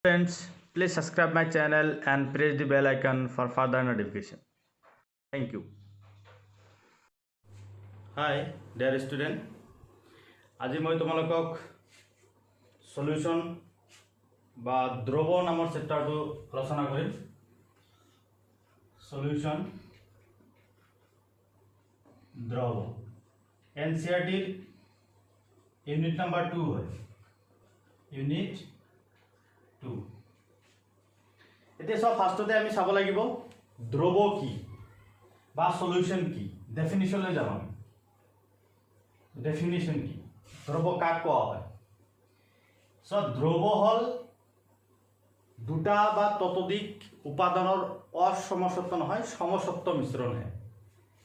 Friends, please subscribe my channel and press the bell icon for further notification. Thank you. Hi, dear student. আজি মই তোমালোকক solution বা দ্রব নামৰ চেপ্টাৰটো আলোচনা কৰিম। সলিউশন দ্ৰব NCERT ইউনিট নাম্বাৰ 2 হয়। ইউনিট 2 এতিয়া সব ফাৰ্ষ্টতে আমি চাব লাগিব দ্রব কি বা সলিউশন কি। ডেফিনিশনলৈ যাম আমি। ডেফিনিশন কি, দ্রব কাক কোৱা হয়? দ্ৰব হল দুটা বা ততোধিক উপাদানৰ অসমসত্ব নহয় সমসত্ব মিশ্ৰণহে।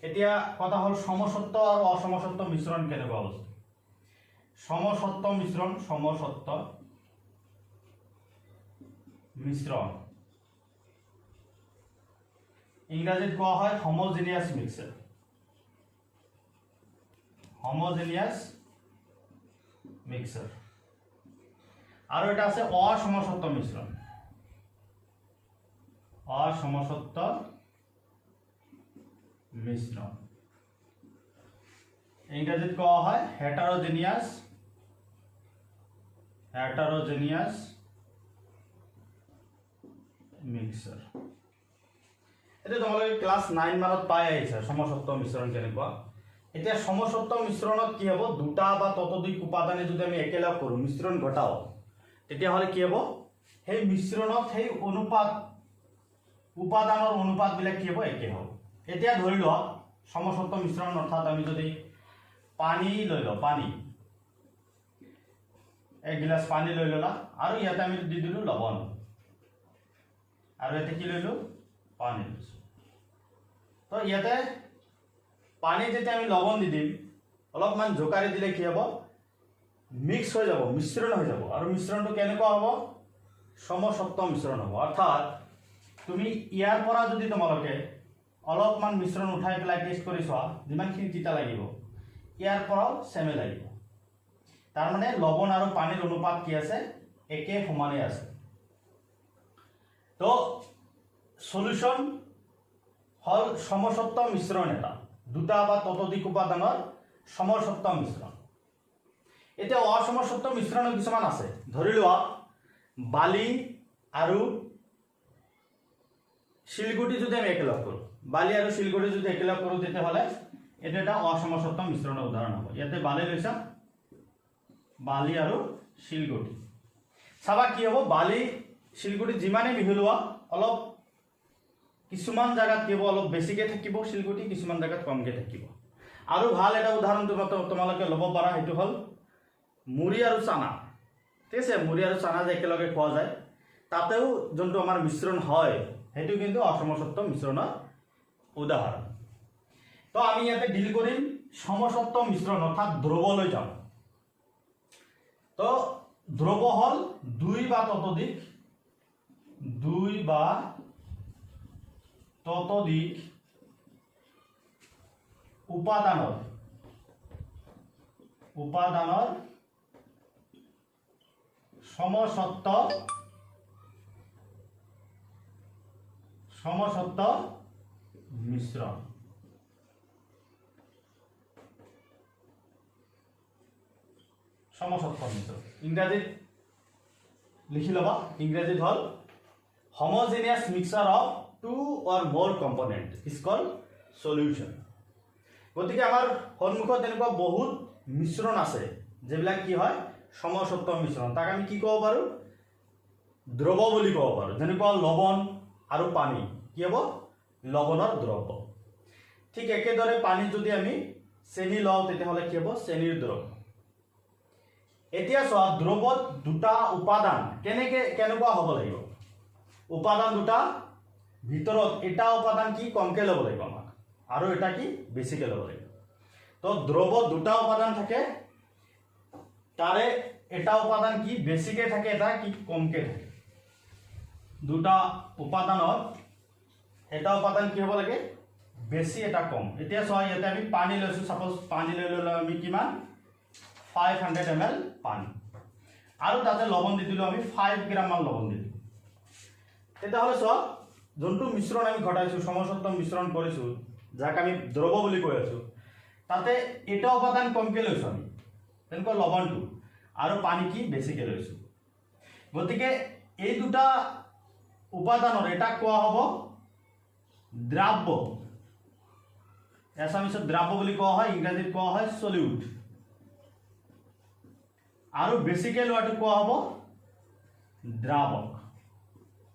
এতিয়া কথা হল সমসত্ব আৰু অসমসত্ব মিশ্ৰণ কেনেকুৱা বস্তু? সমসত্ব মিশ্ৰণ ইংৰাজীত কোৱা হয় হোমোজেনিয়াছ মিক্সাৰ। হোমোজেনিয়াছ মিক্সাৰ। আৰ এটা আছে অসমসত্ব মিশ্ৰণ। অসমসত্ব মিশ্ৰণ ইংৰেজিত কোৱা হয় হেটাৰোজেনিয়াস মিক্সাৰ। এটা তোমালোকে ক্লাস 9 মানত পাই আহিছে সমসত্ব মিশ্ৰণ কেনেকুৱা। এতিয়া সমসত্ব মিশ্ৰণত কি হ'ব? দুটা বা ততোধিক উপাদানে যদি আমি একেলগ কৰোঁ, মিশ্ৰণ ঘটাও, তেতিয়াহ'লে কি হ'ব? সেই মিশ্ৰণত সেই উপাদানৰ অনুপাতবিলাক কি হ'ব? একে হ'ব। এতিয়া ধৰি লোৱা সমসত্ব মিশ্ৰণ অৰ্থাৎ আমি যদি পানী লৈ লওঁ, পানী এক গিলাচ পানী লৈ ল'লা আৰু ইয়াতে আমি দি দিলোঁ লৱণ, আৰু ইয়াতে কি লৈলোঁ? পানী লৈছোঁ। তো ইয়াতে পানী যেতিয়া আমি লৱণ দি দিম, অলপমান জোকাৰি দিলে কি হ'ব? মিক্স হৈ যাব, মিশ্ৰণ হৈ যাব। আৰু মিশ্ৰণটো কেনেকুৱা হ'ব? সমসত্ব মিশ্ৰণ হ'ব। অৰ্থাৎ তুমি ইয়াৰ পৰা যদি তোমালোকে অলপমান মিশ্ৰণ উঠাই পেলাই টেষ্ট কৰি চোৱা, যিমানখিনি তিতা লাগিব ইয়াৰ পৰাও চেমে লাগিব। তাৰমানে লৱণ আৰু পানীৰ অনুপাত কি আছে? একে সমানে আছে। তো সলিউশন হল সমসত্ব মিশ্ৰণ এটা, দুটা বা ততোধিক উপাদানৰ সমসত্ব মিশ্ৰণ। এতিয়া অসমসত্ব মিশ্ৰণ কিছুমান আছে। ধৰি লোৱা বালি আৰু শিলগুটি যদি আমি একেলগ কৰোঁ, বালি আৰু শিলগুটি যদি একেলগ কৰোঁ, তেতিয়াহ'লে এইটো এটা অসমসত্ব মিশ্ৰণৰ উদাহৰণ হ'ব। ইয়াতে বালি লৈছা, বালি আৰু শিলগুটি। চাবা কি হ'ব? বালি শিলগুটি যিমানে মিহলোৱা অলপ কিছুমান জায়গাত কি হ'ব? অলপ বেছিকৈ থাকিব শিলগুটি, কিছুমান জায়গাত কমকৈ থাকিব। আৰু ভাল এটা উদাহৰণ তোমালোকে ল'ব পাৰা, সেইটো হ'ল মুড়ি আৰু চানা। ঠিক আছে, মুড়ি আৰু চানা যে একেলগে খোৱা যায়, তাতেও যোনটো আমাৰ মিশ্ৰণ হয় সেইটো কিন্তু অসমসত্ব মিশ্ৰণৰ উদাহৰণ। তো আমি ইয়াতে ডিল কৰিম সমসত্ব মিশ্ৰণ অৰ্থাৎ দ্ৰৱলৈ যাম। তো দ্ৰৱ হ'ল দুই বা ততোধিক উপাদানৰ সমসত্ব মিশ্ৰণ। সমসত্ব মিশ্ৰণ ইংৰাজীত লিখি ল'বা। ইংৰাজীত হ'ল হোমোজেনিয়াছ মিক্সাৰ অফ টু অৰ মোৰ কম্পনেণ্ট ইজ কল্ড সলিউশন। গতিকে আমাৰ সন্মুখত এনেকুৱা বহুত মিশ্ৰণ আছে যিবিলাক কি হয়? সমসত্ব মিশ্ৰণ। তাক আমি কি ক'ব পাৰোঁ? দ্ৰৱ বুলি ক'ব পাৰোঁ। যেনেকুৱা লৱণ আৰু পানী কি হ'ব? লৱণৰ দ্ৰৱ। ঠিক একেদৰে পানীত যদি আমি চেনি লওঁ, তেতিয়াহ'লে কি হ'ব? চেনিৰ দ্ৰৱ। এতিয়া চোৱা, দ্ৰৱত দুটা উপাদান কেনেকুৱা হ'ব লাগিব? উপাদান দুটা ভিতৰত এটা উপাদান কি কমকৈ ল'ব লাগিব আমাক, আৰু এটা কি বেছিকৈ ল'ব লাগিব। তো দ্ৰৱত দুটা উপাদান থাকে, তাৰে এটা উপাদান কি বেছিকৈ থাকে, এটা কি কমকৈ থাকে। দুটা উপাদানত এটা উপাদান কি হ'ব লাগে? বেছি, এটা কম। এতিয়া চোৱা, ইয়াতে আমি পানী লৈছোঁ। ছাপোজ পানী লৈ ল'লে আমি কিমান? 500 ml পানী। আৰু তাতে লৱণ দি দিলোঁ আমি 5 গ্ৰাম মান লৱণ দি দিলোঁ তেতিয়াহ'লে চোৱা যোনটো মিশ্ৰণ আমি ঘটাইছোঁ সমসত্ব মিশ্ৰণ কৰিছোঁ যাক আমি দ্ৰৱ বুলি কৈ আছোঁ তাতে এটা উপাদান কমকৈ লৈছোঁ আমি তেনেকুৱা লৱণটো আৰু পানী কি বেছিকৈ লৈছোঁ গতিকে এই দুটা উপাদানৰ এটা কোৱা হ'ব দ্ৰাব্য এছামিছত দ্ৰাব্য বুলি কোৱা হয় ইংৰাজীত কোৱা হয় সলিউট আৰু বেছিকৈ লোৱাটো কোৱা হ'ব দ্ৰাৱক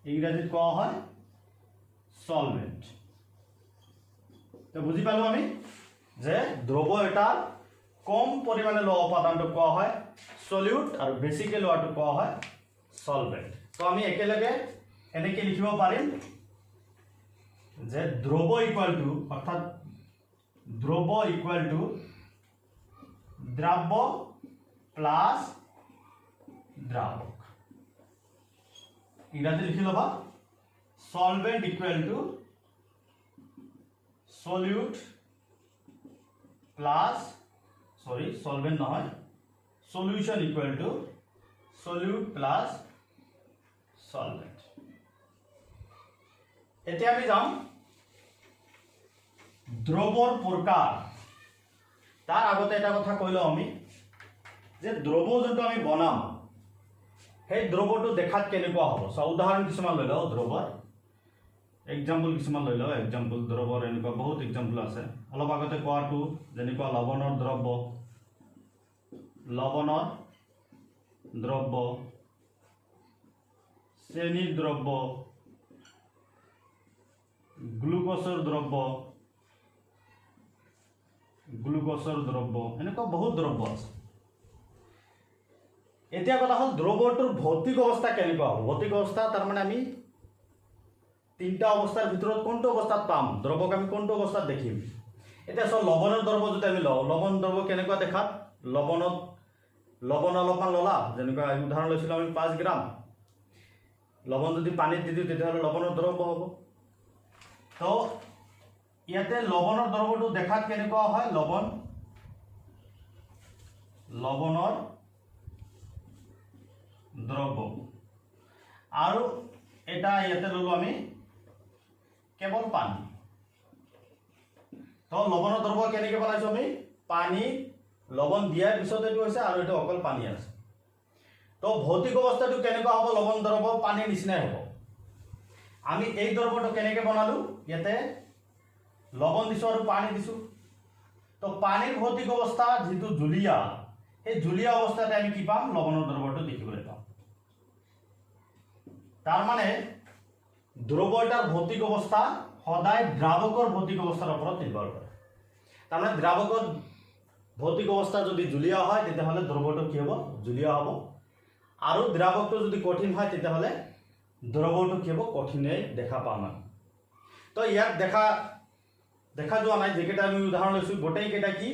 ইংৰাজীত কোৱা হয় সলভেন্ট তো বুজি পালো আমি যে দ্ৰৱ এটা কম পৰিমাণে লোৱা উপাদানটো কোৱা হয় সলিউট আৰু বেছিকৈ লোৱাটো কোৱা হয় সলভেন্ট তো আমি একেলগে এনেকৈ লিখিব পাৰিম যে দ্ৰৱ ইকুয়াল টু অৰ্থাৎ দ্ৰৱ ইকুয়াল টু দ্ৰাব্য প্লাস দ্ৰাৱক ইংৰাজী লিখি ল'বা solvent equal to solute plus solvent নহয় solution equal to solute plus solvent এতিয়া আমি যাম দ্ৰৱৰ প্ৰকাৰ তাৰ আগতে এটা কথা কৈ লওঁ আমি যে দ্ৰৱ যোনটো আমি বনাম সেই দ্ৰৱটো দেখাত কেনেকুৱা হ'ব সো উদাহৰণ কিছুমান লৈ লওঁ দ্ৰৱৰ এক্সাম্পল কিছুমান লৈ লওঁ এক্সাম্পল দ্ৰৱৰ এনেকুৱা বহুত এক্সাম্পল আছে অলপ আগতে কোৱাটো যেনেকুৱা লৱণৰ দ্ৰব্য চেনিৰ দ্ৰব্য গ্লুকোজৰ দ্ৰব্য এনেকুৱা বহুত দ্ৰব্য আছে এতিয়া কথা হ'ল দ্ৰৱটোৰ ভৌতিক অৱস্থা কেনেকুৱা হ'ব ভৌতিক অৱস্থা তাৰমানে আমি তিনিটা অৱস্থাৰ ভিতৰত কোনটো অৱস্থাত পাম দ্ৰৱক আমি কোনটো অৱস্থাত দেখিম এতিয়া চোৱা লৱণৰ দ্ৰব্য যদি আমি লওঁ লৱণ দ্ৰব্য কেনেকুৱা দেখাত লৱণ অলপমান ল'লা যেনেকুৱা উদাহৰণ লৈছিলোঁ আমি 5 গ্ৰাম লৱণ যদি পানীত দি দিওঁ তেতিয়াহ'লে লৱণৰ দ্ৰব্য হ'ব তো ইয়াতে লৱণৰ দ্ৰব্যটো দেখাত কেনেকুৱা হয় লৱণৰ দ্ৰব্য আৰু এটা ইয়াতে ল'লো আমি কেৱল পানী তো লৱণৰ দ্ৰব্য কেনেকৈ বনাইছোঁ আমি পানী লৱণ দিয়াৰ পিছত এইটো হৈছে আৰু এইটো অকল পানী আছে তো ভৌতিক অৱস্থাটো কেনেকুৱা হ'ব লৱণ দ্ৰব্য পানীৰ নিচিনাই হ'ব আমি এই দ্ৰব্যটো কেনেকৈ বনালোঁ ইয়াতে লৱণ দিছোঁ আৰু পানী দিছোঁ তো পানীৰ ভৌতিক অৱস্থা যিটো জুলীয়া সেই জুলীয়া অৱস্থাতে আমি কি পাম লৱণৰ দ্ৰব্যটো দেখিবলৈ পাম তাৰ মানে দ্ৰব্য এটাৰ ভৌতিক অৱস্থা সদায় দ্ৰাৱকৰ ভৌতিক অৱস্থাৰ ওপৰত নিৰ্ভৰ কৰে তাৰমানে দ্ৰাৱকৰ ভৌতিক অৱস্থা যদি জুলীয়া হয় তেতিয়াহ'লে দ্ৰব্যটো কি হ'ব জুলীয়া হ'ব আৰু দ্ৰাৱকটো যদি কঠিন হয় তেতিয়াহ'লে দ্ৰব্যটো কি হ'ব কঠিনেই দেখা পাম আমি তো ইয়াত দেখা যোৱা নাই যেকেইটা আমি উদাহৰণ লৈছোঁ গোটেইকেইটা কি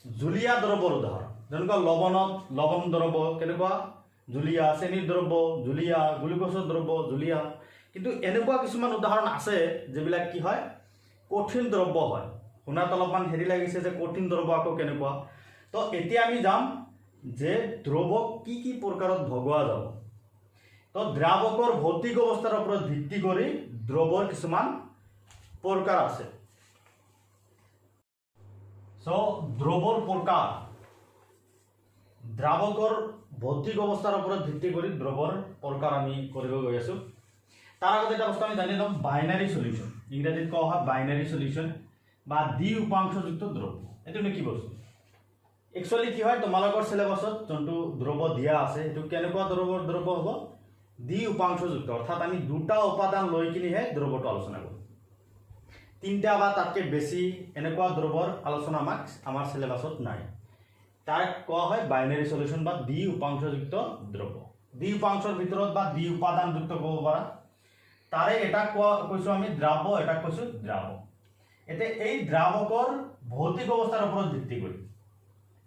জুলীয়া দ্ৰব্যৰ উদাহৰণ যেনেকুৱা লৱণ দ্ৰব্য কেনেকুৱা জুলীয়া চেনিৰ দ্ৰব্য জুলীয়া গ্লুকোজৰ দ্ৰব্য জুলীয়া কিন্তু এনেকুৱা কিছুমান উদাহৰণ আছে যিবিলাক কি হয় কঠিন দ্ৰব্য হয় শুনাত অলপমান হেৰি লাগিছে যে কঠিন দ্ৰব্য আকৌ কেনেকুৱা তো এতিয়া আমি যাম যে দ্ৰৱক কি প্ৰকাৰত ভগোৱা যাব তো দ্ৰাৱকৰ ভৌতিক অৱস্থাৰ ওপৰত ভিত্তি কৰি দ্ৰৱৰ কিছুমান প্ৰকাৰ আছে সো দ্ৰৱৰ প্ৰকাৰ দ্ৰাৱকৰ ভৌতিক অৱস্থাৰ ওপৰত ভিত্তি কৰি দ্ৰৱৰ প্ৰকাৰ আমি কৰিব গৈ আছোঁ তাৰ আগতে এটা বস্তু আমি জানি লওঁ বাইনাৰী সলিউশন ইংৰাজীত কোৱা হয় বাইনাৰী সলিউশন বা দ্বি উপাংশযুক্ত দ্ৰব্য এইটো কি বস্তু একচুৱেলি কি হয় তোমালোকৰ সিলেবাসত যোনটো দ্ৰব্য দিয়া আছে এইটো কেনেকুৱা দ্ৰব্য হ'ব দ্বি উপাংশযুক্ত অৰ্থাৎ আমি দুটা উপাদান লৈ কিনিহে দ্ৰব্যটো আলোচনা কৰোঁ তিনিটা বা তাতকৈ বেছি এনেকুৱা দ্ৰব্যৰ আলোচনা আমাৰ সিলেবাসত নাই তাক কোৱা হয় বাইনাৰী সলিউশন বা দ্বি উপাংশযুক্ত দ্ৰব্য দ্বি উপাংশৰ ভিতৰত বা দ্বি উপাদানযুক্ত ক'ব পাৰা তাৰে এটা কৈছোঁ আমি দ্ৰাব্য এটা কৈছোঁ দ্ৰাৱক এতিয়া এই দ্ৰাৱকৰ ভৌতিক অৱস্থাৰ ওপৰত ভিত্তি কৰি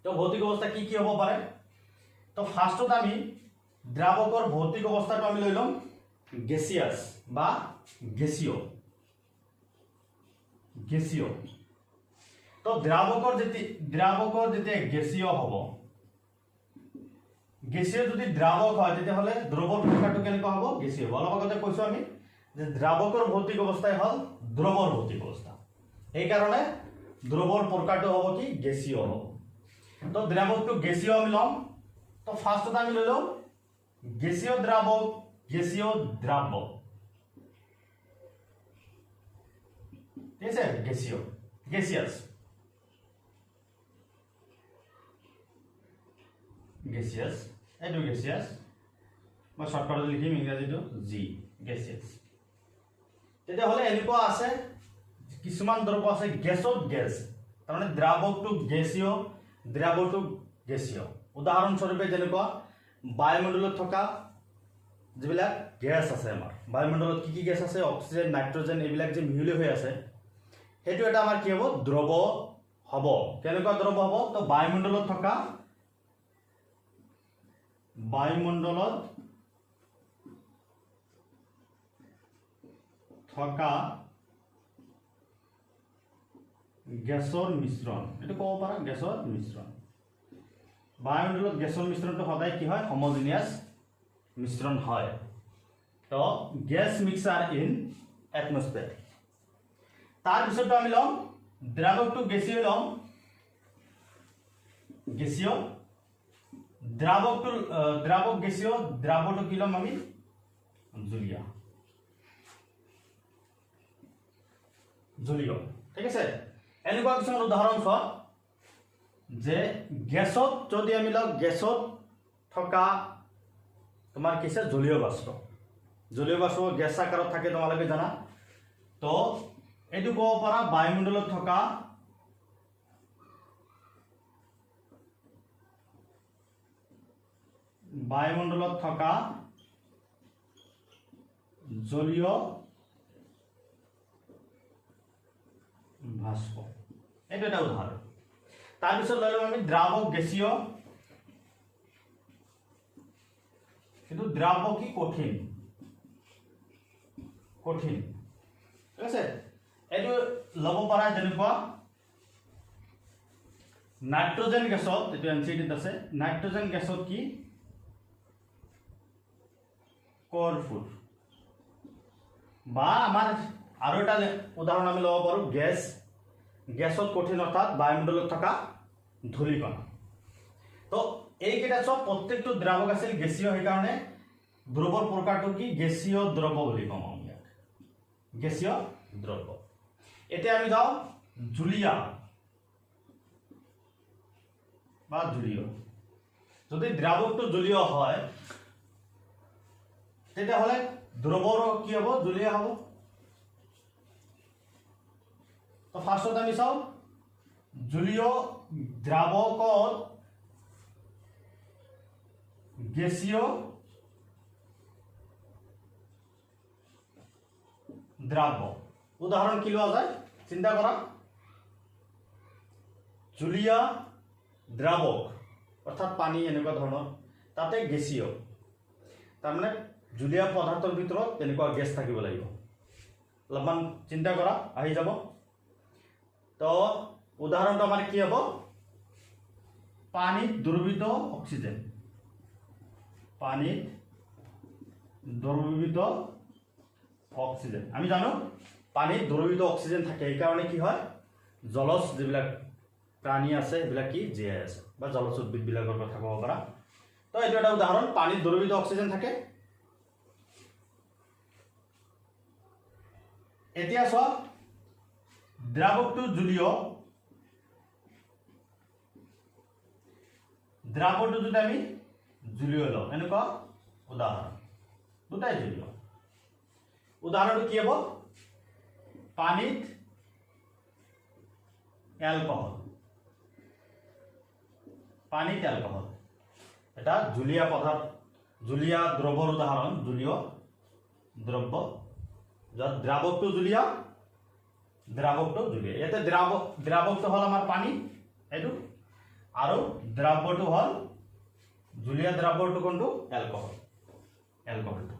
তো ভৌতিক অৱস্থা কি হ'ব পাৰে তো ফাৰ্ষ্টত আমি দ্ৰাৱকৰ ভৌতিক অৱস্থাটো আমি লৈ ল'ম গেছিয়াছ বা গেছীয় তো দ্ৰাৱকৰ যেতিয়া গেছীয় হ'ব গেছীয় যদি দ্ৰাৱক হয় তেতিয়াহ'লে দ্ৰৱৰ প্ৰকাৰটো কেনেকুৱা হ'ব গেছীয় অলপ আগতে কৈছো আমি যে দ্ৰাৱকৰ ভৌতিক অৱস্থাই হ'ল দ্ৰৱৰ ভৌতিক অৱস্থা এই কাৰণে দ্ৰৱৰ প্ৰকাৰটো হ'ব কি গেছীয় হ'ব তো দ্ৰাৱকটো গেছীয় আমি ল'ম তো ফাৰ্ষ্টত আমি লৈ লওঁ গেছীয় দ্ৰাৱক গেছীয় দ্ৰাব্য ঠিক আছে গেছীয় গেছিয়াছ gaseous এটো gaseous মই শৰ্টকাটত লিখিম ইংৰাজীটো জি gaseous তেতিয়া হলে এনেকুৱা আছে কিছুমান দ্ৰব্য আছে গেছত গেছ তাৰমানে দ্ৰাৱকটো গেছীয় দ্ৰাৱটো গেছীয় উদাহৰণ স্বৰূপে যেনেকুৱা বায়ুমণ্ডলত থকা যিবিলাক গেছ আছে আমাৰ বায়ুমণ্ডলত কি গেছ আছে অক্সিজেন নাইট্ৰজেন এইবিলাক যে মিহলি হৈ আছে হেতু এটা আমাৰ কি হ'ব দ্ৰৱ হ'ব কেনেকুৱা দ্ৰৱ হ'ব তো বায়ুমণ্ডলত থকা গেছৰ মিশ্ৰণ এটো ক'ব পাৰা গেছৰ মিশ্ৰণ বায়ুমণ্ডলত গেছৰ মিশ্ৰণটো সদায় কি হয় হোমোজেনিয়াছ মিশ্ৰণ হয় তো গ্যাস মিক্সাৰ ইন এটমস্ফিয়াৰ তাৰ পিছত আমি লম দ্ৰাৱকটো গেছীয় লম গেছীয় দ্ৰাৱক গেছীয় দ্ৰাৱটো কি লম আমি জলীয় ঠিক আছে এনেকুৱা কিছুমান উদাহৰণ চোৱা যে গেছত যদি আমি লওঁ গেছত থকা তোমাৰ কিছে জলীয় বাষ্প গেছ আকাৰত থাকে তোমালোকে জানা তো এটো ক'ব পাৰা বায়ুমণ্ডলত থকা জলীয় ভাস্প এটো এটা উদাহৰণ তাৰ পিছত লৈ লম আমি দ্ৰাৱক গেছীয় কিন্তু দ্ৰাৱক কি কঠিন ঠিক আছে এটো লব পাৰা যেনেকুৱা নাইট্ৰজেন গেছত এটো এনচিডিত আছে নাইট্ৰজেন গেছত কি কোৰফুৰ বা আমাৰ আৰু এটা উদাহৰণ আমি লব পাৰো গেছত কঠিন অৰ্থাৎ বায়ুমণ্ডলত থকা ধূলিকণা তো এইকেইটা সব প্ৰত্যেকটো দ্ৰাৱক আছিল গেছীয় সেই কাৰণে দ্ৰৱৰ প্ৰকাৰটো কি গেছীয় দ্ৰৱ বুলি কম আমি গেছীয় দ্ৰৱ এতিয়া আমি যাও জলীয় বা জলীয় যদি দ্ৰাৱকটো জলীয় হয় তেতিয়া হলে দ্ৰৱৰ কি হ'ব জলীয় হ'ব তো ফাৰ্ষ্টত আমি চাও জলীয় দ্ৰাৱকত গেছীয় দ্ৰাব্য উদাহৰণ কি লোৱা যায় চিন্তা কৰা জলীয় দ্ৰাৱক অৰ্থাৎ পানী এনেকুৱা ধৰণৰ তাতে গেছীয় তাৰমানে জলীয় পদাৰ্থৰ ভিতৰত তেনেকুৱা গেছ থাকিব লাগিব অলপমান চিন্তা কৰা আহি যাব তো উদাহৰণটো আমাৰ কি হ'ব পানীত দ্ৰৱীত অক্সিজেন আমি জানো পানীত দ্ৰৱীত অক্সিজেন থাকে এই কাৰণে কি হয় জলজ যিবিলাক প্ৰাণী আছে এইবিলাক কি জীয়াই আছে বা জলজ উদ্ভিদবিলাকৰ কথা ক'ব পাৰা তো এইটো এটা উদাহৰণ পানীত দ্ৰৱীত অক্সিজেন থাকে এতিয়া চোৱা দ্ৰাৱকটো জলীয় দ্ৰাৱকটো যদি আমি জলীয় লওঁ এনেকুৱা উদাহৰণ দুটাই জলীয় উদাহৰণটো কি হ'ব পানীত এলকহল এটা জলীয় পদাৰ্থ জলীয় দ্ৰৱৰ উদাহৰণ জলীয় দ্ৰব্য যত দ্ৰাৱকটো জলীয় ইয়াতে দ্ৰাৱকটো হল আমাৰ পানী এইটো আৰু দ্ৰাৱ্যটো হল জলীয় দ্ৰাৱ্যটো কোনটো এলকহলটো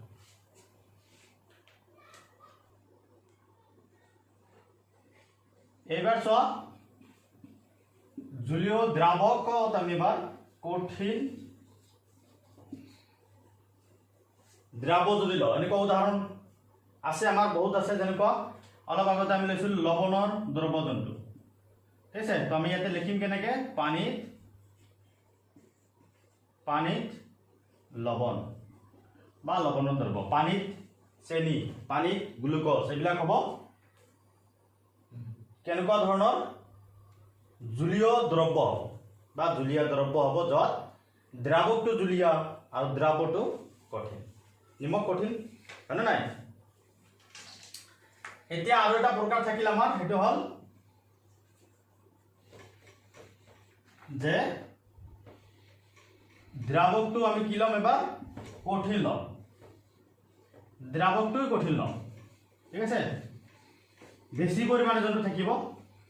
এবাৰ চোৱা জলীয় দ্ৰাৱকত আমি এবাৰ কঠিন দ্ৰাৱ যদি লওঁ এনেকুৱা উদাহৰণ আছে আমাৰ বহুত আছে যেনেকুৱা অলপ আগতে আমি লৈছিলোঁ লৱণৰ দ্ৰৱযন্তু ঠিক আছে তো আমি ইয়াতে লিখিম কেনেকৈ পানীত লৱণ বা লৱণৰ দ্ৰৱ পানীত চেনি পানীত গ্লুক'জ এইবিলাক হ'ব কেনেকুৱা ধৰণৰ জলীয় দ্ৰব্য হ'ব বা জলীয় দ্ৰব্য হ'ব য'ত দ্ৰাৱকটো জলীয় আৰু দ্ৰাৱটো কঠিন নিমখ কঠিন হয়নে নাই এতিয়া আৰু এটা প্ৰকাৰ থাকিল আমাৰ সেইটো হ'ল যে দ্ৰাৱকটো আমি কি ল'ম এবাৰ কঠিন ল'ম দ্ৰাৱকটোই কঠিন ল'ম ঠিক আছে বেছি পৰিমাণে যোনটো থাকিব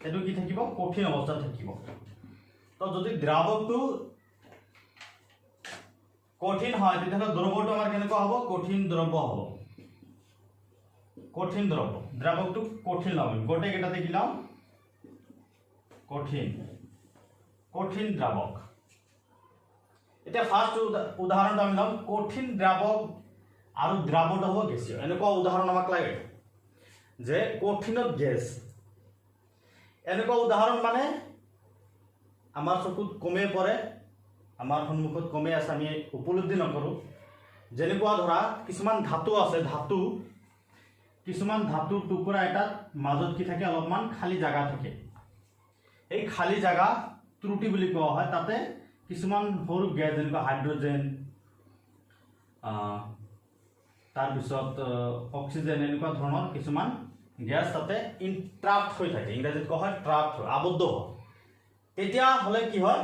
সেইটো কি থাকিব কঠিন অৱস্থাত থাকিব তো যদি দ্ৰাৱকটো কঠিন হয় তেতিয়াহ'লে দ্ৰৱটো আমাৰ কেনেকুৱা হ'ব কঠিন দ্ৰব্য হ'ব কঠিন দ্ৰব্য দ্ৰাৱকটো কঠিন ল'ম গোটেইকেইটাতে কি ল'ম কঠিন দ্ৰাৱক এতিয়া ফাৰ্ষ্ট উদাহৰণটো আমি ল'ম কঠিন দ্ৰাৱক আৰু দ্ৰাৱটো হ'ব গেছীয় এনেকুৱা উদাহৰণ আমাক লাগে যে কঠিনত গেছ এনেকুৱা উদাহৰণ মানে আমাৰ চকুত কমেই পৰে আমাৰ সন্মুখত কমেই আছে আমি উপলব্ধি নকৰোঁ যেনেকুৱা ধৰা কিছুমান ধাতু আছে কিছুমান ধাতুৰ টুকুৰা এটাত মাজত কি থাকে অলপমান খালী জাগা থাকে এই খালী জাগা ত্ৰুটি বুলি কোৱা হয় তাতে কিছুমান সৰু গেছ যেনেকুৱা হাইড্ৰজেন তাৰপিছত অক্সিজেন এনেকুৱা ধৰণৰ কিছুমান গেছ তাতে ট্ৰাপড হৈ থাকে ইংৰাজীত কোৱা হয় ট্ৰাপড হয় আবদ্ধ হয় তেতিয়াহ'লে কি হয়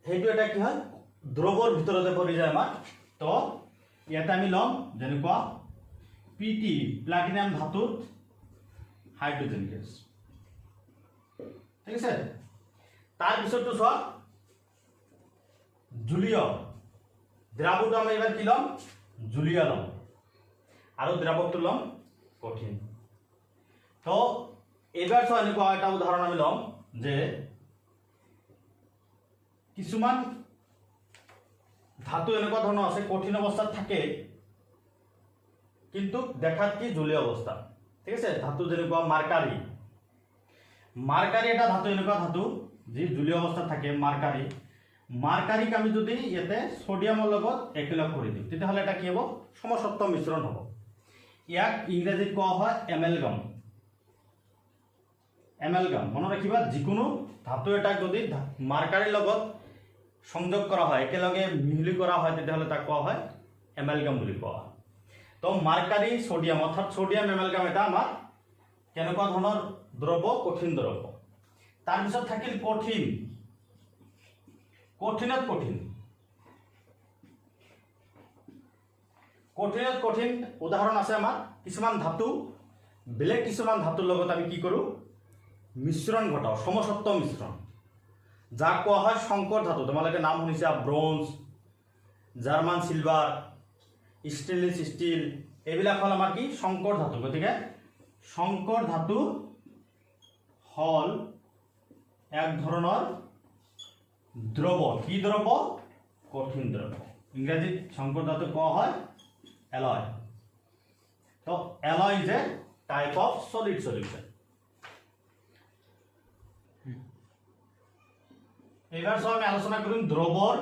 সেইটো এটা কি হয় দ্ৰৱৰ ভিতৰতে পৰি যায় আমাৰ তো ইয়াতে আমি ল'ম যেনেকুৱা পিটি প্লাটিনাম ধাতুত হাইড্ৰজেন গেছ ঠিক আছে তাৰপিছতটো চোৱা জলীয় দ্ৰাৱটো আমি এবাৰ কি ল'ম জলীয় ল'ম আৰু দ্ৰাৱকটো ল'ম কঠিন তো এবাৰ চোৱা এনেকুৱা এটা উদাহৰণ আমি ল'ম যে কিছুমান ধাতু এনেকুৱা ধৰণৰ আছে কঠিন অৱস্থাত থাকে কিন্তু দেখাত কি জলীয় অৱস্থা ঠিক আছে ধাতু যেনেকুৱা মাৰ্কাৰী এটা ধাতু এনেকুৱা ধাতু যি জলীয় অৱস্থাত থাকে মাৰ্কাৰীক আমি যদি ইয়াতে সোডিয়ামৰ লগত একেলগ কৰি দিওঁ তেতিয়াহ'লে এটা কি হ'ব সমসত্ব মিশ্ৰণ হ'ব ইয়াক ইংৰাজীত কোৱা হয় এমেলগাম মনত ৰাখিবা যিকোনো ধাতু এটাক যদি মাৰ্কাৰীৰ লগত সংযোগ কৰা হয় একেলগে মিহলি কৰা হয় তেতিয়াহ'লে তাক কোৱা হয় এমেলগাম বুলি কোৱা হয় তো মাৰ্কাৰী সোডিয়াম অৰ্থাৎ সোডিয়াম এমেলগাম এটা আমাৰ কেনেকুৱা ধৰণৰ দ্ৰব্য কঠিন দ্ৰব্য তাৰপিছত থাকিল কঠিনত কঠিন উদাহৰণ আছে আমাৰ কিছুমান ধাতু বেলেগ কিছুমান ধাতুৰ লগত আমি কি কৰোঁ মিশ্ৰণ ঘটাওঁ সমসত্ব মিশ্ৰণ যাক কোৱা হয় সংকৰ ধাতু তোমালোকে নাম শুনিছা bronze German silver stainless steel এইবিলাক হ'ল আমাৰ কি সংকৰ ধাতু গতিকে সংকৰ ধাতু হ'ল এক ধৰণৰ দ্ৰৱ কি দ্ৰৱ কঠিন দ্ৰৱ ইংৰাজীত সংকৰ ধাতু কোৱা হয় এলয় তো alloy is a type of solid solution এবার সব আমি আলোচনা করিম দ্রবর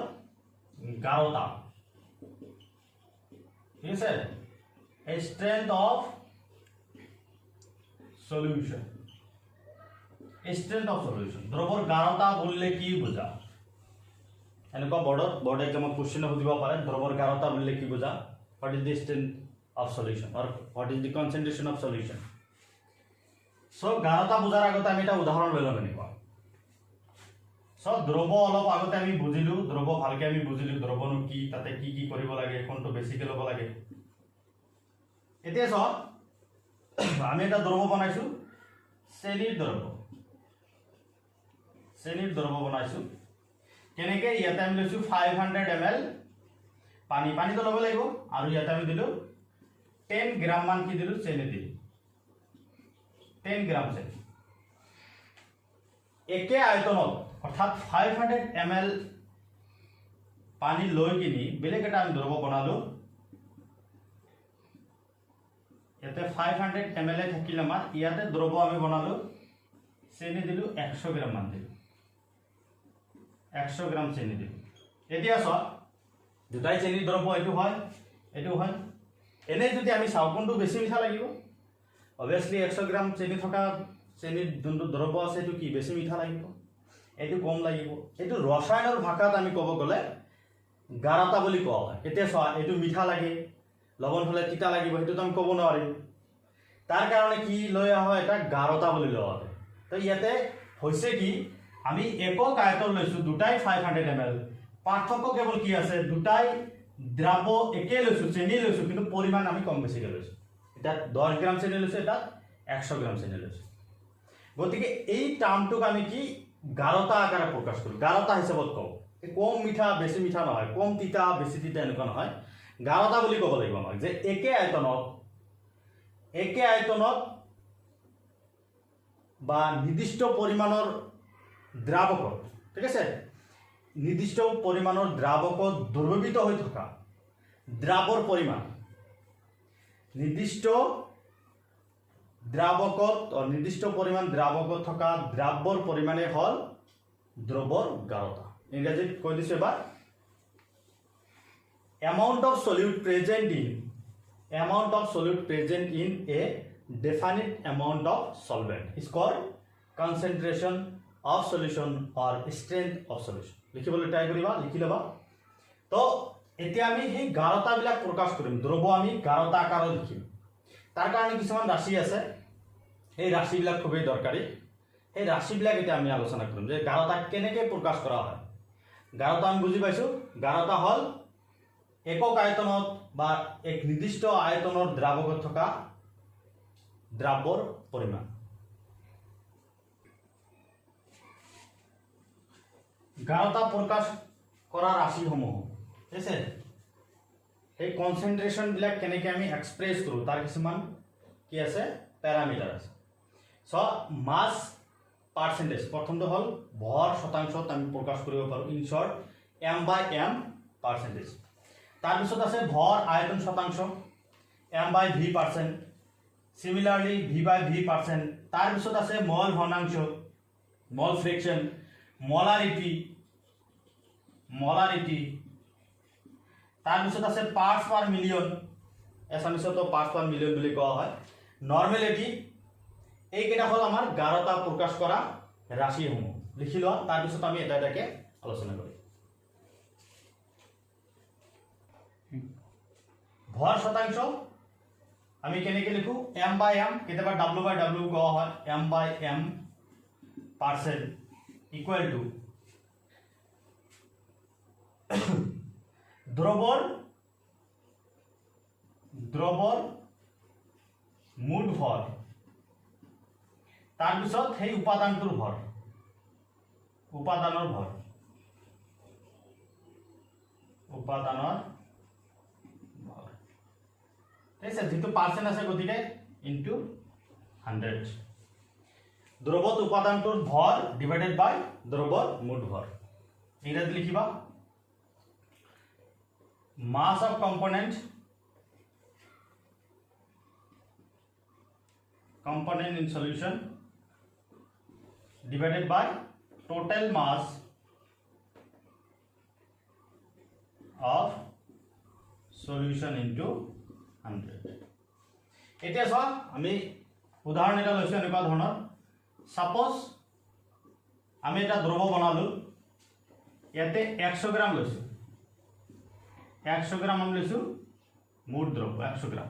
গাঢ়তা ঠিক আছে স্ট্রেংথ অফ সলিউশন দ্রবর গাঢ়তা বললে কি বোঝা এনেকুৱা বোৰ্ড এক্সামত কোশ্চেন সুধিব পাৰে দ্ৰবৰ গাঢ়তা বললে কি বোঝা what is the strength of solution or what is the concentration of solution সব গাঢ়তা বোঝাৰ আগতে আমি এটা উদাহৰণ লৈ ল'ম এনেকুৱা সব দ্ৰৱ অলপ আগতে আমি বুজিলো দ্ৰৱ ভালকে আমি বুজিলো দ্ৰৱনো কি তাতে কি কি কৰিব লাগে কোনটো বেছিকে ল'ব লাগে এতিয়া সব আমি এটা দ্ৰৱ বনাইছো চেনিৰ দ্ৰৱ বনাইছো কেনেকে ইয়াতে আমি লৈছো 500 ml পানীটো ল'ব লাগিব আৰু ইয়াতে আমি দিলো 10 গ্ৰাম মান কি দিলো চেনি দিলো 10 গ্ৰাম চেনি একে আয়তনত অৰ্থাৎ 500 ml পানী লৈ কিনি বেলেগ এটা আমি দ্ৰৱ বনালো ইয়াতে 500 ml থাকিল আমাৰ ইয়াতে দ্ৰৱ আমি বনালো চেনি দিলো 100 গ্ৰাম মান দিলো 100 গ্ৰাম চেনি দিলো এতিয়া চোৱা দুটাই চেনি দ্ৰৱ এইটো হয় এনে যদি আমি চাও কোনটো বেছি মিঠা লাগিব অবভিয়াসলি 100 গ্ৰাম চেনি থকা চেনি যোনটো দ্ৰৱ আছে এইটো কি বেছি মিঠা লাগিব এইটো কম লাগিব এইটো ৰসায়নৰ ভাষাত আমি ক'ব গ'লে গাঢ়তা বুলি কোৱা হয় এতিয়া চোৱা এইটো মিঠা লাগে লবণ হলে তিতা লাগিব সেইটো আমি ক'ব নোৱাৰিম তাৰ কাৰণে কি লৈ অহা হয় এটা গাঢ়তা বুলি লোৱা হয় তো ইয়াতে হৈছে কি আমি একক আয়তন লৈছো দুটাই 500 ml পাৰ্থক্য কেৱল কি আছে দুটাই দ্ৰৱ একে লৈছো চেনি লৈছো কিন্তু পৰিমাণ আমি কম বেছিকৈ লৈছো এটা 10 গ্ৰাম চেনি লৈছো এটা 100 গ্ৰাম চেনি লৈছো গতিকে এই টাৰ্মটোক আমি কি গাঢ়তা আকাৰে প্ৰকাশ কৰো গাঢ়তা হিচাপত কওঁ কম মিঠা বেছি মিঠা নহয় কম তিতা বেছি তিতা এনেকুৱা নহয় গাঢ়তা বুলি ক'ব লাগিব আমাক যে একে আয়তনত বা নিৰ্দিষ্ট পৰিমাণৰ দ্ৰাৱকত ঠিক আছে নিৰ্দিষ্ট পৰিমাণৰ দ্ৰাৱকত দ্ৰৱীভূত হৈ থকা দ্ৰাৱৰ পৰিমাণ নিৰ্দিষ্ট দ্ৰাৱকত নিৰ্দিষ্ট পৰিমাণ দ্ৰাৱকত থকা দ্ৰাৱৰ পৰিমাণে হ'ল দ্ৰৱৰ গাঢ়তা ইংৰাজীত কৈ দিছো এবাৰ amount of solute present in a definite amount of solvent is called concentration of solution or strength of solution লিখিবলৈ ট্ৰাই কৰিবা লিখি লবা তো এতিয়া আমি এই গাঢ়তা বিলাক প্ৰকাশ কৰিম দ্ৰৱ আমি গাঢ়তা আকাৰত লিখিম তাৰ কাৰণে কিছুমান ৰাশি আছে এই ৰাশি বিলাক খুবই দৰকাৰী এই ৰাশি বিলাক এতিয়া আমি আলোচনা কৰিম যে গাঢ়তা কেনেকৈ প্ৰকাশ কৰা হয় গাঢ়তা আমি বুজি পাইছো গাঢ়তা হল একক আয়তনত বা এক নিৰ্দিষ্ট আয়তনৰ দ্ৰাৱকত থকা দ্ৰৱৰ পৰিমাণ গাঢ়তা প্ৰকাশ কৰা ৰাশিসমূহ ঠিক আছে এই কনসেন্ট্ৰেশন বিলাক কেনেকৈ আমি এক্সপ্ৰেছ কৰো তাৰ কিছুমান কি আছে প্যাৰামিটাৰ আছে সো মাস পাৰ্সেন্টেজ প্ৰথমটো হল ভৰ শতাংশত আমি প্ৰকাশ কৰিব পাৰো ইন শর্ট m/m পার্সেন্টেজ তার পিছত আছে ভর আয়তন শতাংশ m/v%, সিমিলারলি v/v%, তার পিছত আছে মল ঘনাংশ মল ফ্রিকশন মোলারিটি তার পিছত আছে পার্টস পার মিলিয়ন এসামিসতো পার্টস পার মিলিয়ন বুলি কোৱা হয় নৰমালিটি এই কেটা হল আমাৰ গাঢ়তা প্ৰকাশ কৰা ৰাশিসমূহ লিখি লোৱা তাৰ পিছত আমি এটা এটাকে আলোচনা কৰিম ভৰ শতাংশ আমি কেনেকৈ লিখো m/m কেতিয়াবা w/w কোৱা হয় m/m পাৰ্সেন্ট ইকুয়াল টু দ্ৰৱৰ মুঠ ভৰ তাৰ পিছত সেই উপাদানটোৰ ভৰ উপাদানৰ ভৰ ঠিক আছে যেটো পাৰ্সেন্ট আছে গতিকে ইনটু 100 দ্ৰৱত উপাদানটোৰ ভৰ ডিভাইডেড বাই দ্ৰৱৰ মুঠ ভৰ ইংৰাজীত লিখিবা mass of component in solution divided by total mass of solution into 100 এতিয়া চোৱা আমি উদাহৰণ এটা লৈছো এনেকুৱা ধৰণৰ সাপোজ আমি এটা দ্ৰৱ বনালো ইয়াতে 100 গ্ৰাম লৈছো 100 গ্ৰাম আমি লৈছো মুঠ দ্ৰৱ 100 গ্ৰাম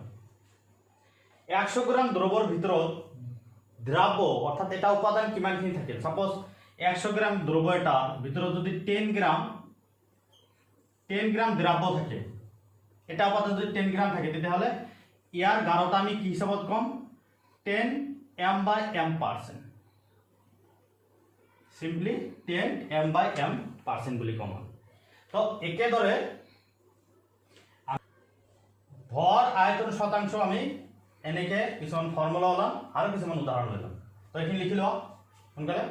100 গ্ৰাম দ্ৰৱৰ ভিতৰত দ্ৰৱ অৰ্থাৎ এটা উপাদান কিমানখিনি থাকে সাপোজ 100 গ্ৰাম দ্ৰৱ এটা ভিতৰত যদি 10 গ্ৰাম দ্ৰৱ থাকে এটা উপাদান যদি 10 গ্ৰাম থাকে তেতিয়াহলে ইয়াৰ গাঢ়তা আমি কি হিচাপত কম 10 m/m per cent simply 10 m/m per cent বুলি কম তো একেদৰে ভৰ আয়তন শতাংশ আমি এনেকে কিছুমান ফৰ্মুলা ওলাম আৰু কিছুমান উদাহৰণ লম তো এইখিনি লিখি লও সোনকালে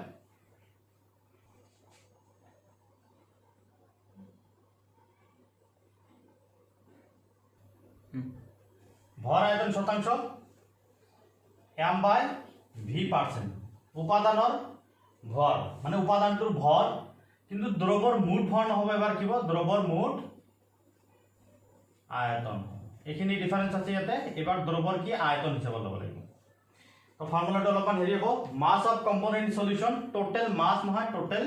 ভৰ আয়তন শতাংশ m/v%, উপাদানৰ ভৰ মানে উপাদানটোৰ ভৰ, কিন্তু দ্ৰৱৰ মুঠ ভৰ নহব, এবাৰ কি হ'ব দ্ৰৱৰ মুঠ আয়তন। এইখিনি ডিফাৰেন্স আছে ইয়াতে, এবাৰ দ্ৰৱৰ কি আয়তন হিচাপত ল'ব লাগিব। তো ফৰ্মুলাটো অলপমান হেৰি হ'ব, মাছ অফ কম্পোনেন্ট সলিউশন, টোটাল মাছ নহয় total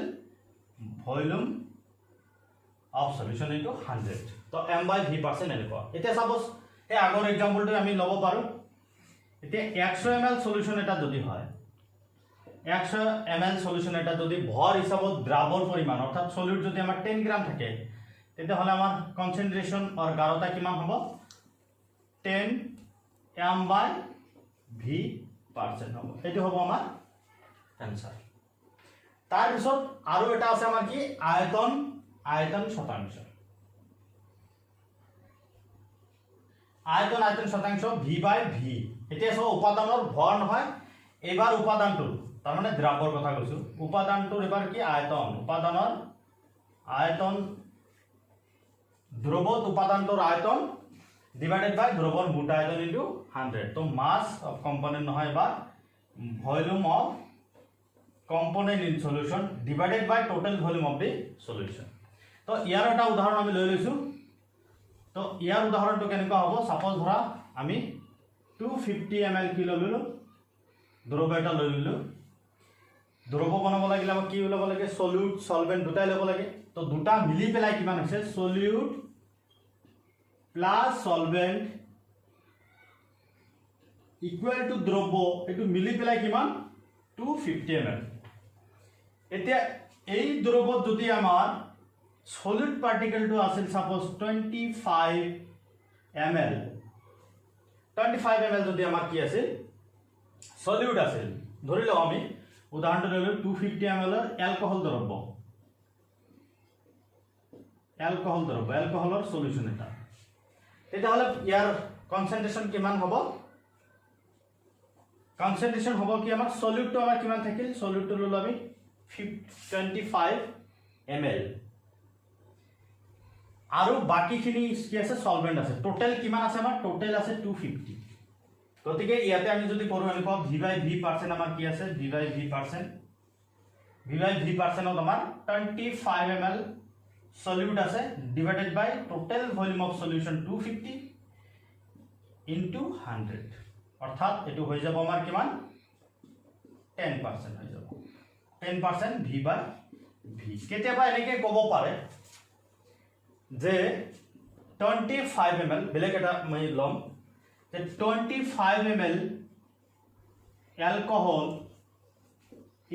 volume of solution into 100। তো m/v% এনেকুৱা। এতিয়া সাপোজ এই আগৰ এক্সাম্পলটো আমি ল'ব পাৰো। এতিয়া 100 ml সলিউশন এটা যদি হয়, 100 ml সলিউশন এটা যদি ভৰ হিসাবত দ্ৰাবৰ পৰিমাণ অৰ্থাৎ সলিউট যদি আমাৰ 10 গ্ৰাম থাকে, তেতিয়াহ'লে আমাৰ কনসেন্ট্রেশন অর গাঢ়তা কিমান হ'ব 10 m/v% হ'ব। এইটো হ'ব আমাৰ आंसर। তাৰ পিছত আৰু এটা আছে আমাৰ কি আয়তন শতাংশ। আয়তন শতাংশ v/v। এতিয়া সব উপাদানৰ ভৰ নহয়, এবাৰ উপাদানটো তাৰ মানে দ্ৰাবৰ কথা কৈছো, উপাদানটোৰ এবাৰ কি আয়তন, উপাদানৰ আয়তন দ্ৰবত উপাদানটোৰ আয়তন ডিভাইডেড বাই দ্ৰবৰ মুঠ আয়তন ইনটু 100। তো মাস অফ কম্পোনেন্ট নহয়, এবাৰ volume of component in solution divided by total volume of the solution. তো ইয়াৰ এটা উদাহৰণ আমি লৈ লৈছো। তো ইয়াৰ উদাহৰণটো কেনেকুৱা হ'ব, সাপোজ ধৰা আমি 250 ml কি ললো, দ্রব এটা লৈ ললো। দ্রব বনাব লাগিলে আমাক কি ল'ব লাগে, সলিউট সলভেন্ট দুটাই ল'ব লাগে। তো দুটা মিলি পেলাই কিমান হৈছে, solute plus solvent equal two দ্রব্য, এটু মিলি পেলাই কিমান 250 ml। এতিয়া এই দ্রবত যদি আমাৰ সলিড পাৰ্টিকেলটো আছিল সাপোজ 25 ml, 25 ml যদি আমাৰ কি আছিল সলিউট আছিল, ধৰি লও আমি উদাহৰণটো লৈ 250 ml এৰ অ্যালকোহল দ্ৰব্য, অ্যালকোহলৰ সলিউশন এটা। তেতিয়াহ'লে ইয়াৰ কনসেন্ট্ৰেশন কিমান হ'ব, কনসেন্ট্ৰেশন হ'ব কি আমাৰ সলিউটটো আমাৰ কিমান থাকিল, সলিউটটো ললো আমি 25 ml আৰু বাকিখিনি কি আছে সলভেন্ট আছে। টোটাল কিমান আছে আমাৰ, টোটাল আছে 250। গতিকে ইয়াতে আমি যদি পঢ়ো আমি পাব v/v% আমাৰ কি আছে, v/v%, v/v% আমাৰ 25 ml সলিউট আছে divided by total volume of solution 250 into 100, অর্থাৎ এটু হৈ যাব আমাৰ কিমান 10% হৈ যাব, 10% v/v। কেতিয়াবা এনেকে ক'ব পাৰে যে 25 ml, বেলেগ এটা মই লম যে 25 ml alcohol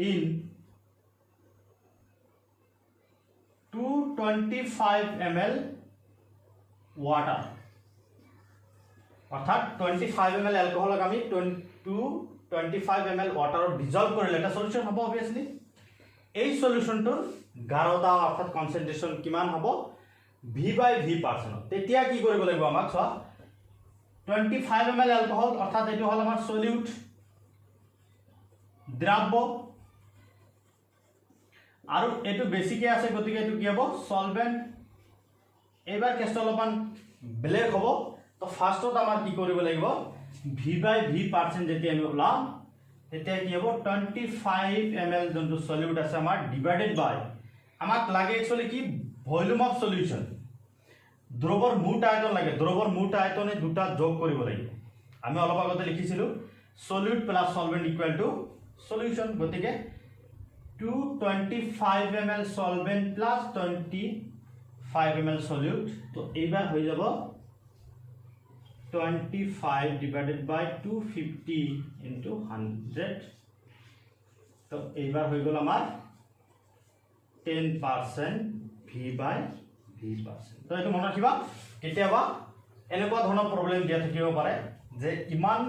in 225 ml water, অর্থাৎ 25 ml অ্যালকোহলক আমি 225 ml ওয়াটারত ডিজলভ কৰিলে এটা সলিউশন হ'ব। অবভিয়াসলি এই সলিউশনটোৰ গাঢ়তা অৰ্থাৎ কনসেন্ট্ৰেশন কিমান হ'ব v/v%। তেতিয়া কি কৰিব লাগিব আমাক, চোৱা 25 ml অ্যালকোহল অৰ্থাৎ এটো হল আমাৰ সলিউট দ্ৰাব্য, আৰু এটো বেছিকে আছে, গতিকে এটো কি হ'ব সলভেন্ট। এবাৰ কেছটো অলপমান বেলেগ হ'ব। তো ফাৰ্স্টত আমাৰ কি কৰিব লাগিব, v/v% যেতিয়া আমি ওলাম তেতিয়া কি হ'ব 25 ml যোনটো সলিউট আছে আমাৰ ডিভাইডেড বাই, আমাক লাগে একচুয়ালি কি ভলিউম অফ সলিউশন, দ্ৰবৰ মুঠ আয়তন লাগে, দ্ৰবৰ মুঠ আয়তনে দুটা যোগ কৰিব লাগিব। আমি অলপ আগতে লিখিছিলো solute plus solvent equal to solution, গতিকে 225 ml solvent plus 25 ml solute. তো এইবাৰ হৈ যাব 25 divided by 250 into 100। তো এইবাৰ হৈ গ'ল আমাৰ 10% v/v%। তো এইটো মনত ৰাখিবা, কেতিয়াবা এনেকুৱা ধৰণৰ প্ৰবলেম দিয়া থাকিব পাৰে যে ইমান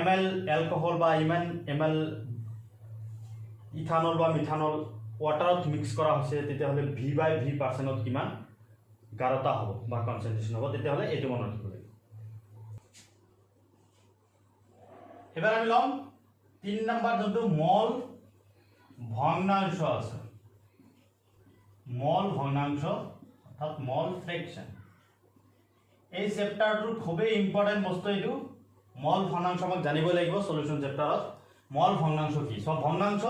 ml এলকোহল বা ইমান ml ইথানল বা মিথানল ওয়াটারত মিক্স করা হৈছে, তেতিয়াহ'লে v/v%ত কিমান গাঢ়তা হ'ব বা কনসেন্ট্রেশন হ'ব, তেতিয়াহ'লে এইটো মনত ৰাখিব লাগিব। এবাৰ আমি লম 3 নম্বৰ যোনটো মল ভগ্নাংশ আছে, মল ভগ্নাংশ অৰ্থাৎ মল ফ্ৰ্যাকশন। এই চ্যাপ্টাৰটোৰ খুবই ইম্পৰ্টেন্ট বস্তু, এইটো মল ভগ্নাংশ আমাক জানিব লাগিব সলিউশন চেপ্টাৰত মল ভগ্নাংশ কি সব ভগ্নাংশ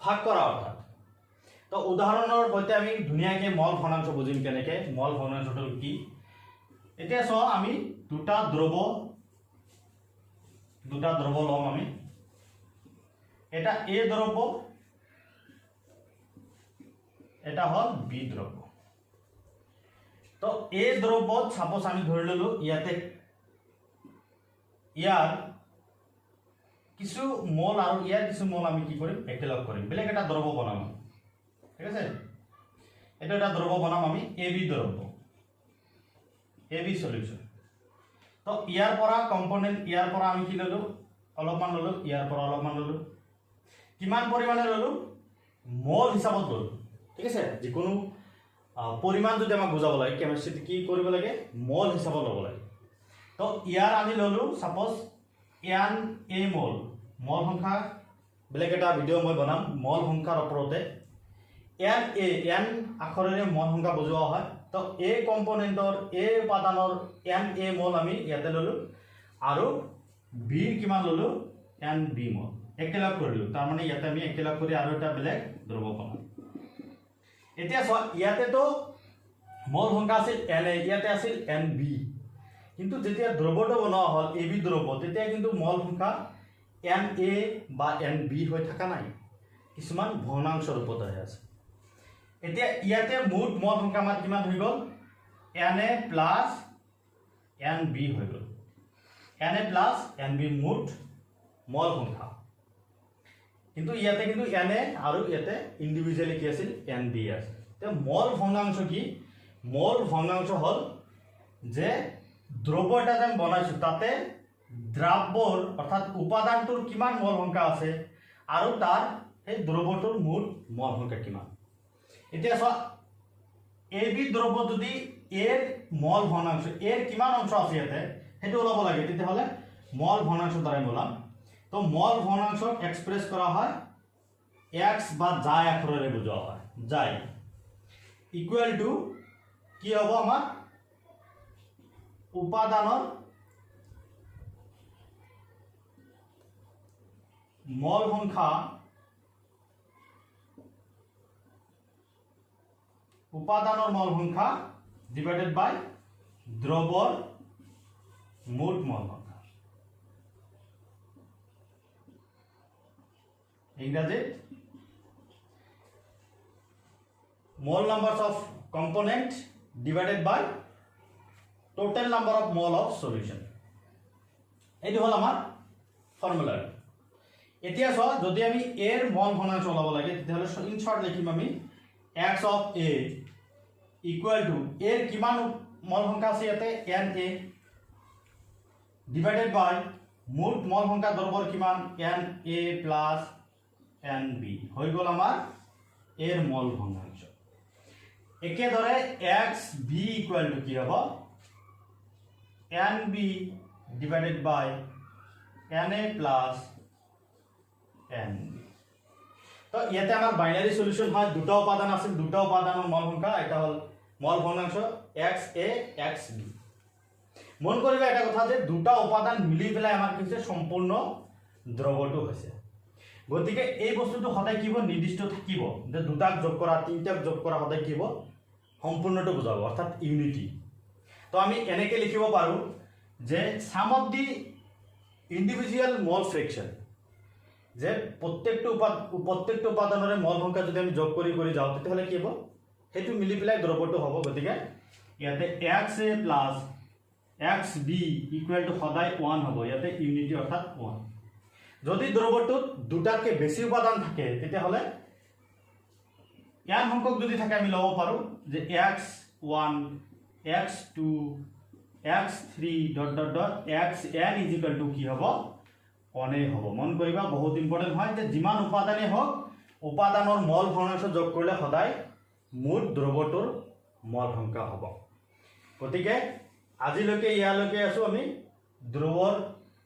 ভাগ কৰা অৰ্থাৎ তো উদাহৰণৰ সৈতে আমি ধুনীয়াকৈ মল ভগ্নাংশ বুজিম কেনেকৈ মল ভগ্নাংশটো কি এতিয়া চ আমি দুটা দ্ৰৱ লম আমি এটা এ দ্ৰৱ এটা হল বি দ্ৰৱ তো এ দ্ৰৱত সাপোজ আমি ধৰি ললো ইয়াতে ইয়াৰ কিছু মল আৰু ইয়াৰ কিছু মল আমি কি কৰিম একেলগ কৰিম বেলেগ এটা দ্ৰৱ বনাম ঠিক আছে এটা এটা দ্ৰৱ বনাম আমি A B Draw A B solution তো ইয়াৰ পৰা কম্পোনেন্ট ইয়াৰ পৰা আমি কি ললো অলপমান ললো ইয়াৰ পৰা অলপমান ললো কিমান পৰিমাণে ললো মল হিচাপত ললো ঠিক আছে যিকোনো পৰিমাণ যদি আমাক বুজাব লাগে কেমিষ্ট্ৰিত কি কৰিব লাগে মল হিচাপত ল'ব লাগে তো ইয়াৰ আমি ললো সাপোজ এন এ মল সংখ্যা বেলেগ এটা ভিডিঅ' মই বনাম মল সংখ্যাৰ ওপৰতে এন আখৰেৰে মল সংখ্যা বুজোৱা হয় তো এ কম্পোনেন্টৰ এ উপাদানৰ এন এ মল আমি ইয়াতে ললো আৰু বিৰ কিমান ললো এন বি মল একেলগ কৰিলো তাৰ মানে ইয়াতে আমি একেলগ কৰি আৰু এটা বেলেগ দ্ৰৱ বনাম এতিয়া ইয়াতে তো মল সংখ্যা আছিল এন এ ইয়াতে আছিল এন বি কিন্তু যেতিয়া দ্ৰৱটো বনোৱা হল এ বি দ্ৰৱ তেতিয়া কিন্তু মল সংখ্যা এন এ বা এন বি হৈ থকা নাই কিছুমান ভগ্নাংশ ৰূপত হৈ আছে এতিয়া ইয়াতে মুঠ মল সংখ্যা আমাৰ কিমান হৈ গল N A plus N B হৈ গল N A plus N B মুঠ মল সংখ্যা কিন্তু ইয়াতে কিন্তু এন এ আৰু ইয়াতে ইন্ডিভিজুয়ালি কি আছিল এন বি আছে তে মল ভগ্নাংশ কি মল ভগ্নাংশ হল যে দ্ৰৱ এটা যেন বনাইছো তাতে দ্ৰব্যৰ অৰ্থাৎ উপাদানটোৰ কিমান মল সংখ্যা আছে আৰু তাৰ এই দ্ৰৱটোৰ মুঠ মল সংখ্যা কিমান এতিয়া এ বি দ্ৰৱ যদি এৰ মল ভগ্নাংশ এৰ কিমান অংশ আছে ইয়াতে সেইটো ওলাব লাগে তেতিয়াহ'লে মল ভগ্নাংশ দ্বাৰা বলাম তো মল ভগ্নাংশক এক্সপ্ৰেস কৰা হয় x বা জাই আখৰেৰে বুজোৱা হয় জাই ইকুয়াল টু কি হ'ব আমাৰ উপাদানৰ মল সংখ্যা ডিভাইডেড বাই দ্ৰৱৰ মুঠ মল সংখ্যা ইংৰাজীত mole numbers of component divided by total number of mole of solution এটো হল আমাৰ ফৰ্মুলা এতিয়া যদি আমি a এর মল ভগ্নাংশ ওলাব লাগে তেতিয়াহলে ইন শর্ট লিখিম আমি x of a equal to a এর কিমান মল সংখ্যা আছে ইয়াতে n a divided by মুঠ মল সংখ্যা দ্ৰৱৰ কিমান n a plus n b হৈ গল আমাৰ a এৰ মল ভগ্নাংশ একেদৰে x b equal to কি হ'ব n b divided by n a plus n b তো ইয়াতে আমাৰ বাইনাৰি সলিউশন হয় দুটা উপাদান আছে দুটা উপাদানৰ মল সংখ্যা এটা হল মল ভগ্নাংশ x a x b মন কৰিবা এটা কথা যে দুটা উপাদান মিলি পেলাই আমাৰ কি হৈছে সম্পূৰ্ণ দ্ৰৱটো হৈছে গতিকে এই বস্তুটো সদায় কিব নিৰ্দিষ্ট থাকিব যে দুটাক যোগ কৰা তিনটাক যোগ কৰা সদায় কিব সম্পূৰ্ণটো বুজাব অৰ্থাৎ ইউনিটি তো আমি এনেকে লিখিব পাৰো যে সাম অফ দি ইন্ডিভিজুয়াল মল ফ্ৰেকশন যে প্ৰত্যেকটো উপাদানৰে মল সংখ্যা যদি আমি যোগ কৰি যাওঁ তেতিয়াহলে কি হ'ব হেতু মিলি পেলাই দ্ৰৱটো হ'ব গতিকে ইয়াতে xa plus xb equal to সদায় 1 হ'ব ইয়াতে ইউনিটি অৰ্থাৎ 1 যদি দ্ৰৱটোত দুটাতকৈ বেছি উপাদান থাকে তেতিয়াহলে ইয়াৰ সংখ্যক যদি থাকে আমি লব পাৰো যে x1 x2 x3 xn কি হ'ব 1 হ'ব মন কৰিবা বহুত ইম্পৰ্টেন্ট হয় যে যিমান উপাদানে হওক উপাদানৰ মল ভগ্নাংশ যোগ কৰিলে সদায় মুঠ দ্ৰৱটোৰ মল সংখ্যা হ'ব গতিকে আজিলৈকে ইয়ালৈকে আছো আমি দ্ৰৱৰ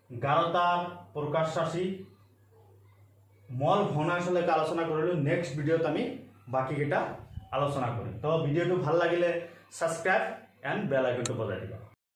গাঢ়তা প্ৰকাশ ৰাশি মল ভগ্নাংশলৈকে আলোচনা কৰিলো নেক্সট ভিডিঅ'ত আমি বাকি কেইটা আলোচনা কৰিম তো ভিডিঅ'টো ভাল লাগিলে সাবস্ক্ৰাইব এণ্ড বেল আইকনটো বজাই দিবা